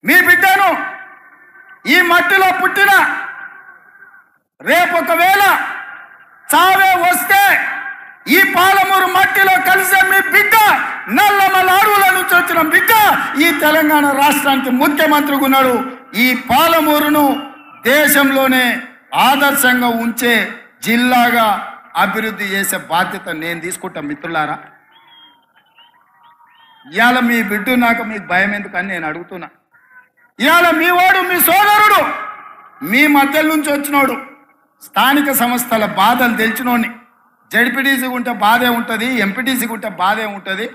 మీ బిడ్డను ఈ మట్టిలో పుట్టిన రేపొకవేళ చావే వస్తే ఈ పాలమూరు మట్టిలో కలిసే మీ బిడ్డ నల్లమల అడవుల నుంచి వచ్చిన బిడ్డ ఈ తెలంగాణ రాష్ట్రానికి ముఖ్యమంత్రిగా ఉన్నాడు. ఈ పాలమూరును దేశంలోనే ఆదర్శంగా ఉంచే జిల్లాగా అభివృద్ధి చేసే బాధ్యత నేను తీసుకుంటా. మిత్రులారా, ఇవాళ మీ బిడ్డ నాకు మీకు భయం ఎందుకని నేను అడుగుతున్నా. ఇవాళ మీ వాడు మీ సోదరుడు మీ మధ్య నుంచి వచ్చినోడు, స్థానిక సంస్థల బాధలు తెలిసినోడిని. జడ్పీటీసీకి ఉంటే బాధే ఉంటుంది, ఎంపీటీసీకి ఉంటే బాధే ఉంటుంది.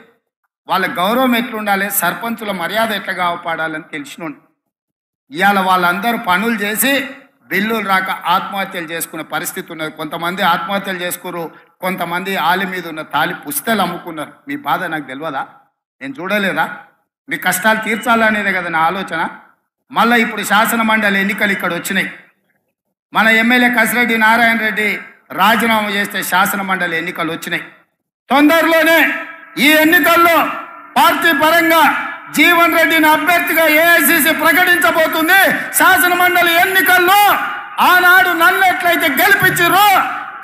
వాళ్ళ గౌరవం ఎట్లుండాలి, సర్పంచుల మర్యాద ఎట్లా కాపాడాలని తెలిసినోడిని. ఇవాళ వాళ్ళందరూ పనులు చేసి బిల్లులు రాక ఆత్మహత్యలు చేసుకునే పరిస్థితి ఉన్నది. కొంతమంది ఆత్మహత్యలు చేసుకున్నారు, కొంతమంది ఆలి మీద ఉన్న తాలి పుస్తలు అమ్ముకున్నారు. మీ బాధ నాకు తెలియదా? నేను చూడలేదా? మీ కష్టాలు తీర్చాలనేదే కదా నా ఆలోచన. మళ్ళీ ఇప్పుడు శాసన మండలి ఎన్నికలు ఇక్కడ వచ్చినాయి. మన ఎమ్మెల్యే కసిరెడ్డి నారాయణ రెడ్డి రాజీనామా చేస్తే శాసన మండలి ఎన్నికలు వచ్చినాయి. తొందరలోనే ఈ ఎన్నికల్లో పార్టీ పరంగా జీవన్ రెడ్డిని అభ్యర్థిగా ఏఐసిసి ప్రకటించబోతుంది. శాసన మండలి ఎన్నికల్లో ఆనాడు నన్ను ఎట్లయితే గెలిపించారో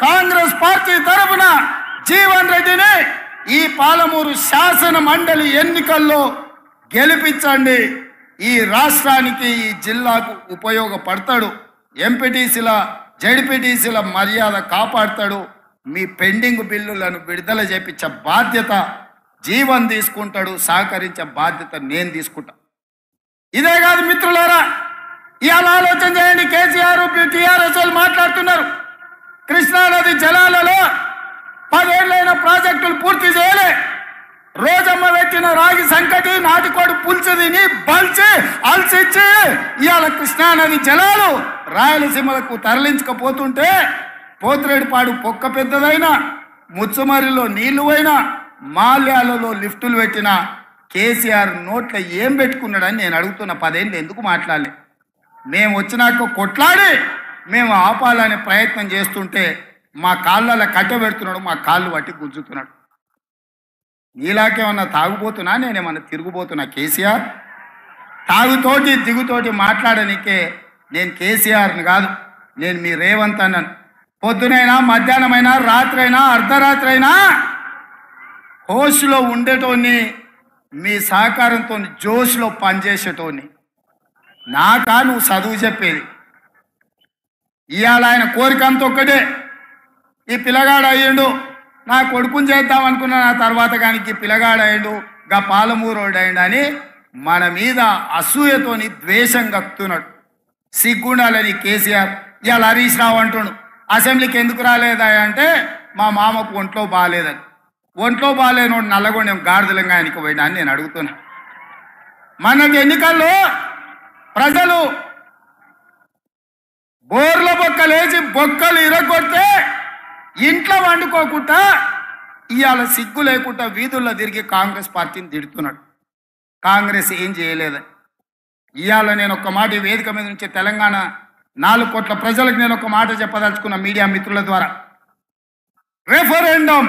కాంగ్రెస్ పార్టీ తరఫున జీవన్ రెడ్డిని ఈ పాలమూరు శాసన మండలి ఎన్నికల్లో గెలిపించండి. ఈ రాష్ట్రానికి ఈ జిల్లాకు ఉపయోగపడతాడు. ఎంపీటీసీల జడ్పీటీసీల మర్యాద కాపాడతాడు. మీ పెండింగ్ బిల్లులను విడుదల చేపించే బాధ్యత జీవన్ తీసుకుంటాడు, సహకరించే బాధ్యత నేను తీసుకుంటా. ఇదే కాదు మిత్రులారా, ఇవాళ ఆలోచన చేయండి. కేసీఆర్ టీఆర్ఎస్ వాళ్ళు మాట్లాడుతున్నారు, కృష్ణానది జలాలలో 10 ఏళ్ళైన ప్రాజెక్టులు పూర్తి చేయలే. రోజమ్మ పెట్టిన రాగి సంకటి నాటికోడు పులుసు తిని బల్చి అలసిచ్చి ఇవాళ కృష్ణానది జలాలు రాయలసీమలకు తరలించకపోతుంటే పోతిరెడ్డిపాడు పొక్క పెద్దదైనా, ముచ్చుమరిలో నీళ్లు పోయినా, మాల్యాలలో లిఫ్టులు పెట్టిన కేసీఆర్ నోట్ల ఏం పెట్టుకున్నాడని నేను అడుగుతున్న. 10 ఏళ్ళు ఎందుకు మాట్లాడలే? మేము వచ్చినాక కొట్లాడి మేము ఆపాలనే ప్రయత్నం చేస్తుంటే మా కాళ్ళలో కట్టె పెడుతున్నాడు, మా కాళ్ళు పట్టి గుంజుతున్నాడు. నీలాకేమన్నా తాగుపోతున్నా, నేనేమన్నా తిరుగుపోతున్నా? కేసీఆర్ తాగుతోటి దిగుతోటి మాట్లాడనికే నేను కేసీఆర్ని కాదు, నేను మీ రేవంత్ అన్నాను. పొద్దునైనా మధ్యాహ్నమైనా రాత్రైనా అర్ధరాత్రి అయినా హోస్లో ఉండేటోని, మీ సహకారంతో జోష్లో పనిచేసేటోని. నాకా నువ్వు చదువు చెప్పేది? ఇవాళ ఆయన కోరిక అంత ఒక్కటే, ఈ పిల్లగాడు అయ్యిండు, నా కొడుకుని చేద్దాం అనుకున్నా, నా తర్వాత కానీ పిల్లగాడు అయ్యిండు, గా పాలమూరోడు అయ్యిండు అని మన మీద అసూయతోని ద్వేషం కక్కుతున్నాడు. సిగ్గుండాలని కేసీఆర్. ఇవాళ హరీష్ రావు అంటుండు, అసెంబ్లీకి ఎందుకు రాలేదా అంటే మా మామకు ఒంట్లో బాగాలేదని. ఒంట్లో బాగాలేనోడు నల్లగొండెం గాడిదలంగా ఆయనకి పోయినా అని నేను అడుగుతున్నా. మనకి ఎన్నికల్లో ప్రజలు బోర్ల బొక్కలేసి బొక్కలు ఇరగొడితే ఇంట్లో వండుకోకుండా ఇవాళ సిగ్గు లేకుండా వీధుల్లో తిరిగి కాంగ్రెస్ పార్టీని తిడుతున్నాడు. కాంగ్రెస్ ఏం చేయలేదని. ఇవాళ నేను ఒక మాట ఈ వేదిక మీద నుంచి తెలంగాణ 4 కోట్ల ప్రజలకు నేను ఒక మాట చెప్పదలుచుకున్న మీడియా మిత్రుల ద్వారా. రెఫరెండం